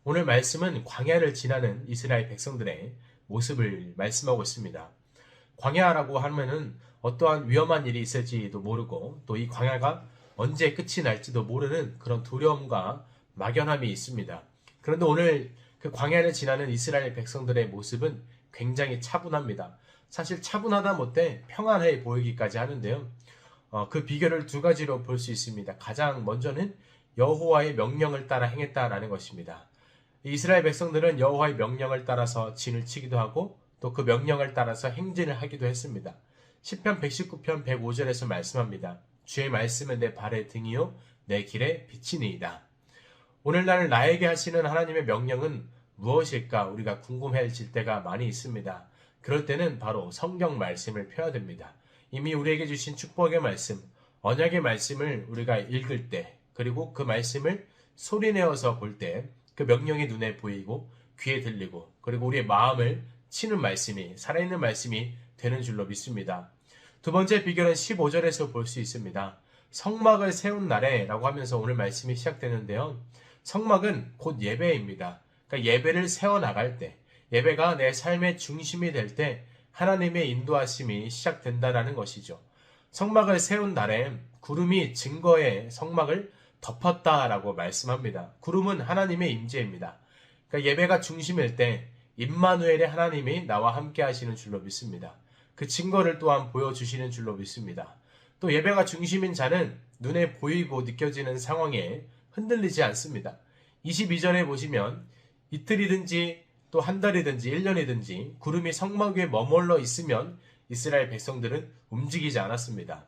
오늘 말씀은 광야를 지나는 이스라엘 백성들의 모습을 말씀하고 있습니다. 광야라고 하면은 어떠한 위험한 일이 있을지도 모르고 또 이 광야가 언제 끝이 날지도 모르는 그런 두려움과 막연함이 있습니다. 그런데 오늘 그 광야를 지나는 이스라엘 백성들의 모습은 굉장히 차분합니다. 사실 차분하다 못해 평안해 보이기까지 하는데요. 그 비결을 두 가지로 볼 수 있습니다. 가장 먼저는 여호와의 명령을 따라 행했다라는 것입니다. 이스라엘 백성들은 여호와의 명령을 따라서 진을 치기도 하고 또 그 명령을 따라서 행진을 하기도 했습니다. 시편 119편 105절에서 말씀합니다. 주의 말씀은 내 발의 등이요 내 길의 빛이니이다. 오늘날 나에게 하시는 하나님의 명령은 무엇일까 우리가 궁금해질 때가 많이 있습니다. 그럴 때는 바로 성경 말씀을 펴야 됩니다. 이미 우리에게 주신 축복의 말씀, 언약의 말씀을 우리가 읽을 때 그리고 그 말씀을 소리내어서 볼 때 그 명령이 눈에 보이고 귀에 들리고 그리고 우리의 마음을 치는 말씀이 살아있는 말씀이 되는 줄로 믿습니다. 두 번째 비결은 15절에서 볼 수 있습니다. 성막을 세운 날에 라고 하면서 오늘 말씀이 시작되는데요. 성막은 곧 예배입니다. 그러니까 예배를 세워나갈 때 예배가 내 삶의 중심이 될 때 하나님의 인도하심이 시작된다는 것이죠. 성막을 세운 날에 구름이 증거의 성막을 덮었다라고 말씀합니다. 구름은 하나님의 임재입니다. 그러니까 예배가 중심일 때 임마누엘의 하나님이 나와 함께 하시는 줄로 믿습니다. 그 증거를 또한 보여주시는 줄로 믿습니다. 또 예배가 중심인 자는 눈에 보이고 느껴지는 상황에 흔들리지 않습니다. 22절에 보시면 이틀이든지 또 한 달이든지 1년이든지 구름이 성막 위에 머물러 있으면 이스라엘 백성들은 움직이지 않았습니다.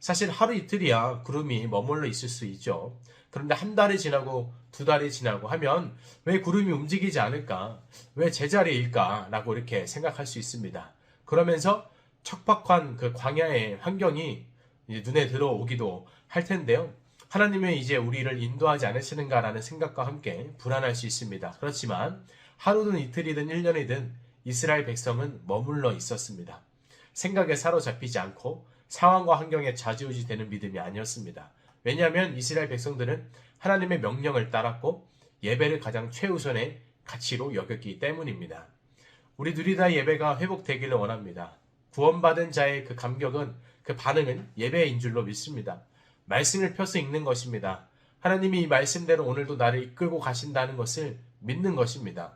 사실 하루 이틀이야 구름이 머물러 있을 수 있죠. 그런데 한 달이 지나고 두 달이 지나고 하면 왜 구름이 움직이지 않을까? 왜 제자리일까? 라고 이렇게 생각할 수 있습니다. 그러면서 척박한 그 광야의 환경이 눈에 들어오기도 할 텐데요. 하나님은 이제 우리를 인도하지 않으시는가라는 생각과 함께 불안할 수 있습니다. 그렇지만 하루든 이틀이든 1년이든 이스라엘 백성은 머물러 있었습니다. 생각에 사로잡히지 않고 상황과 환경에 좌지우지 되는 믿음이 아니었습니다. 왜냐하면 이스라엘 백성들은 하나님의 명령을 따랐고 예배를 가장 최우선의 가치로 여겼기 때문입니다. 우리들이 다 예배가 회복되기를 원합니다. 구원받은 자의 그 감격은 그 반응은 예배인 줄로 믿습니다. 말씀을 펴서 읽는 것입니다. 하나님이 이 말씀대로 오늘도 나를 이끌고 가신다는 것을 믿는 것입니다.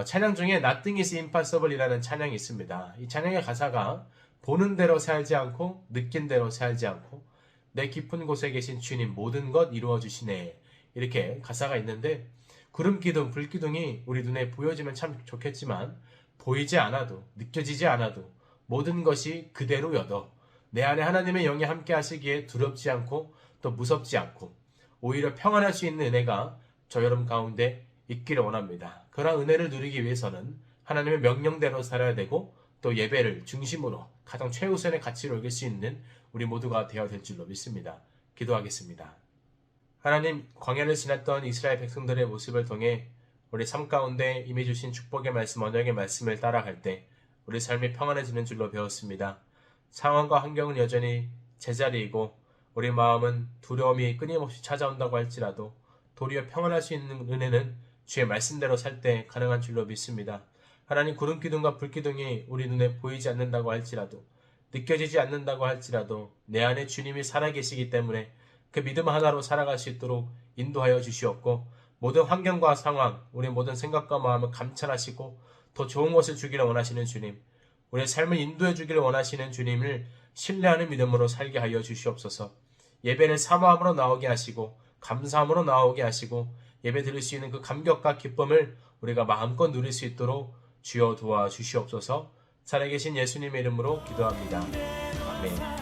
찬양 중에 Nothing is impossible이라는 찬양이 있습니다. 이 찬양의 가사가 보는 대로 살지 않고 느낀 대로 살지 않고 내 깊은 곳에 계신 주님 모든 것 이루어 주시네 이렇게 가사가 있는데 구름기둥 불기둥이 우리 눈에 보여지면 참 좋겠지만 보이지 않아도 느껴지지 않아도 모든 것이 그대로여도 내 안에 하나님의 영이 함께 하시기에 두렵지 않고 또 무섭지 않고 오히려 평안할 수 있는 은혜가 저 여러분 가운데 있기를 원합니다. 그러한 은혜를 누리기 위해서는 하나님의 명령대로 살아야 되고 또 예배를 중심으로 가장 최우선의 가치로 여길 수 있는 우리 모두가 되어야 될 줄로 믿습니다. 기도하겠습니다. 하나님, 광야를 지났던 이스라엘 백성들의 모습을 통해 우리 삶 가운데 이미 주신 축복의 말씀, 언약의 말씀을 따라갈 때 우리 삶이 평안해지는 줄로 배웠습니다. 상황과 환경은 여전히 제자리이고 우리 마음은 두려움이 끊임없이 찾아온다고 할지라도 도리어 평안할 수 있는 은혜는 주의 말씀대로 살 때 가능한 줄로 믿습니다. 하나님, 구름기둥과 불기둥이 우리 눈에 보이지 않는다고 할지라도 느껴지지 않는다고 할지라도 내 안에 주님이 살아계시기 때문에 그 믿음 하나로 살아갈 수 있도록 인도하여 주시옵고 모든 환경과 상황, 우리 모든 생각과 마음을 감찰하시고 더 좋은 것을 주기를 원하시는 주님, 우리의 삶을 인도해 주기를 원하시는 주님을 신뢰하는 믿음으로 살게 하여 주시옵소서. 예배를 사모함으로 나오게 하시고 감사함으로 나오게 하시고 예배 드릴 수 있는 그 감격과 기쁨을 우리가 마음껏 누릴 수 있도록 주여 도와주시옵소서. 살아계신 예수님의 이름으로 기도합니다. 아멘.